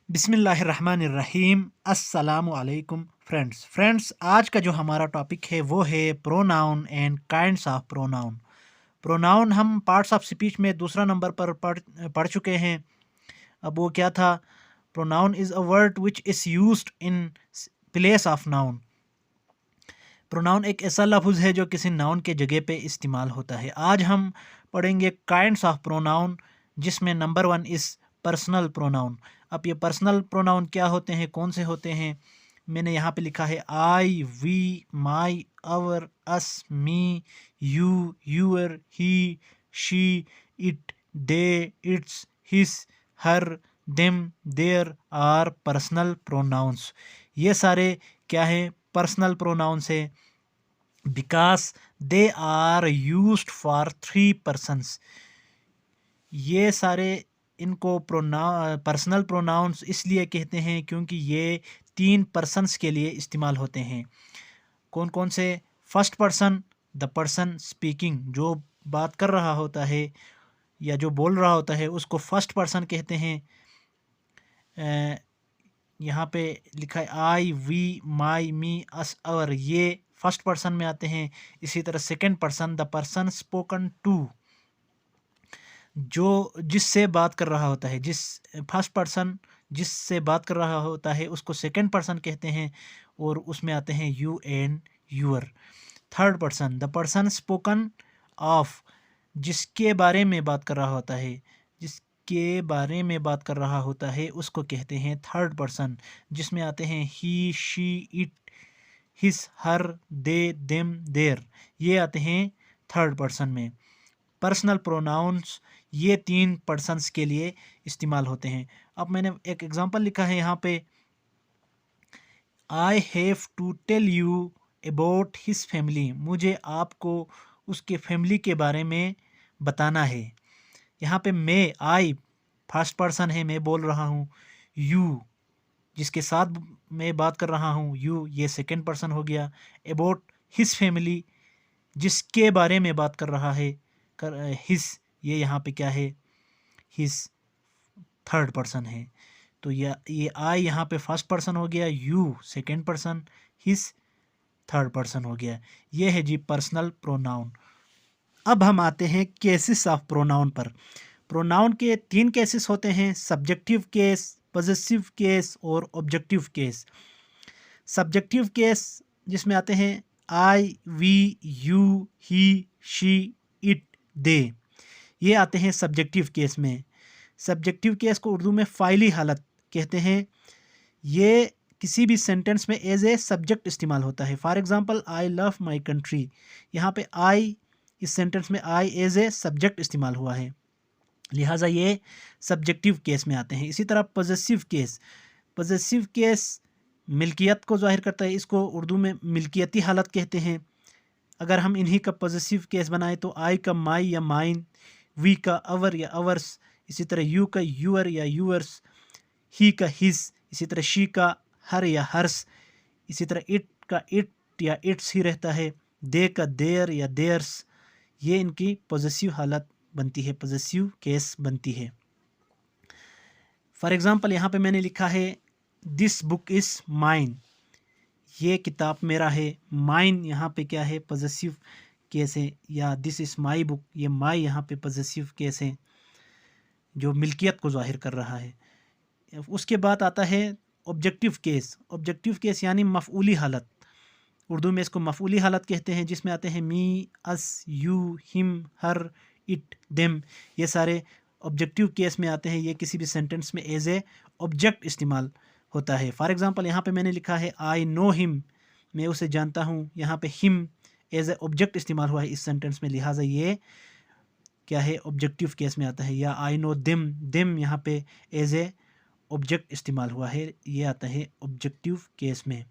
बिस्मिल्लाहिर्रहमानिर्रहीम। अस्सलामु अलैकुम फ्रेंड्स। आज का जो हमारा टॉपिक है वो है pronoun and kinds of pronoun. Pronoun हम पार्ट्स ऑफ स्पीच में दूसरा नंबर पर पढ़ चुके हैं। अब वो क्या था? Pronoun is a word which is used in place of noun. Pronoun एक ऐसा लफ्ज़ है जो किसी नाउन के जगह पे इस्तेमाल होता है। आज हम पढ़ेंगे काइंड्स ऑफ प्रोनाउन, जिसमें number one is personal pronoun. अब ये पर्सनल प्रोनाउन क्या होते हैं, कौन से होते हैं? मैंने यहाँ पे लिखा है I, we, my, our, us, me, you, your, he, she, it, they, its, his, her, them, their are personal pronouns. ये सारे क्या है? पर्सनल प्रोनाउंस है, because they are used for three persons. ये सारे इनको पर्सनल प्रोनाउंस इसलिए कहते हैं क्योंकि ये तीन पर्सन्स के लिए इस्तेमाल होते हैं। कौन कौन से? First person, the person speaking, जो बात कर रहा होता है या जो बोल रहा होता है उसको फर्स्ट पर्सन कहते हैं। यहाँ पे लिखा है आई, वी, माई, मी, अस, अवर, ये फर्स्ट पर्सन में आते हैं। इसी तरह second person, the person spoken to, जो जिससे बात कर रहा होता है, जिस फर्स्ट पर्सन जिससे बात कर रहा होता है उसको सेकंड पर्सन कहते हैं, और उसमें आते हैं you and your. Third person, the person spoken of, जिसके बारे में बात कर रहा होता है, जिसके बारे में बात कर रहा होता है उसको कहते हैं थर्ड पर्सन, जिसमें आते हैं he, she, it, his, her, they, them, their, ये आते हैं थर्ड पर्सन में। पर्सनल प्रोनाउंस ये तीन पर्सन्स के लिए इस्तेमाल होते हैं। अब मैंने एक एग्जांपल लिखा है यहाँ पे, I have to tell you about his family, मुझे आपको उसके फैमिली के बारे में बताना है। यहाँ पे मैं, आई फर्स्ट पर्सन है, मैं बोल रहा हूँ। यू, जिसके साथ मैं बात कर रहा हूँ, यू, ये सेकंड पर्सन हो गया। अबाउट हिज फैमिली, जिसके बारे में बात कर रहा है, हिज, ये यहाँ पे क्या है? हिज थर्ड पर्सन है। तो ये आई यहाँ पे फर्स्ट पर्सन हो गया, you second person, his third person हो गया। ये है जी पर्सनल प्रोनाउन। अब हम आते हैं केसेस ऑफ प्रोनाउन पर। प्रोनाउन के तीन केसेस होते हैं, सब्जेक्टिव केस, पॉजेसिव केस और ऑब्जेक्टिव केस। सब्जेक्टिव केस जिसमें आते हैं I, we, you, he, she, it, they, ये आते हैं सब्जेक्टिव केस में। सब्जेक्टिव केस को उर्दू में फ़ाइली हालत कहते हैं। ये किसी भी सेंटेंस में एज ए सब्जेक्ट इस्तेमाल होता है। For example, I love my country, यहाँ पे आई, इस सेंटेंस में आई एज ए सब्जेक्ट इस्तेमाल हुआ है, लिहाजा ये सब्जेक्टिव केस में आते हैं। इसी तरह पॉजेसिव केस, पॉजेसिव केस मिल्कियत को ज़ाहिर करता है, इसको उर्दू में मिल्कियती हालत कहते हैं। अगर हम इन्हीं का पॉजेसिव केस बनाएं तो आई का माई या माइन, वी का अवर या अवर्स, इसी तरह यू का यूअर या यूअर्स, ही का हिज, इसी तरह शी का हर या हर्स, इसी तरह इट का इट या इट्स ही रहता है, दे का देयर या देयर्स, ये इनकी पॉजेसिव हालत बनती है, पॉजेसिव केस बनती है। फॉर एग्जांपल यहाँ पे मैंने लिखा है दिस बुक इज़ माइन, ये किताब मेरा है। माइन यहाँ पे क्या है? पॉजेसिव केस है। या दिस इज़ माई बुक, ये माई यहाँ पे पॉजेसिव केस है जो मिल्कियत को ज़ाहिर कर रहा है। उसके बाद आता है ऑब्जेक्टिव केस। ऑब्जेक्टिव केस यानी मफ़ऊली हालत, उर्दू में इसको मफ़ऊली हालत कहते हैं, जिसमें आते हैं me, us, you, him, her, it, them, ये सारे ऑब्जेक्टिव केस में आते हैं। ये किसी भी सेंटेंस में एज ए ऑब्जेक्ट इस्तेमाल होता है। फॉर एग्जांपल यहाँ पे मैंने लिखा है आई नो हिम, मैं उसे जानता हूँ, यहाँ pay him as a object इस्तेमाल हुआ है इस सेंटेंस में, लिहाजा ये क्या है? ऑब्जेक्टिव केस में आता है। या आई नो देम, देम यहाँ पे एज ए ऑब्जेक्ट इस्तेमाल हुआ है, ये आता है ऑब्जेक्टिव केस में।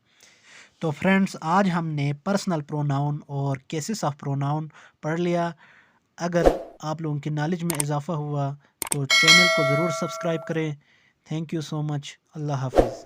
तो फ्रेंड्स, आज हमने पर्सनल प्रोनाउन और केसेस ऑफ प्रोनाउन पढ़ लिया। अगर आप लोगों की नॉलेज में इजाफ़ा हुआ तो चैनल को ज़रूर सब्सक्राइब करें। Thank you so much. Allah हाफिज़।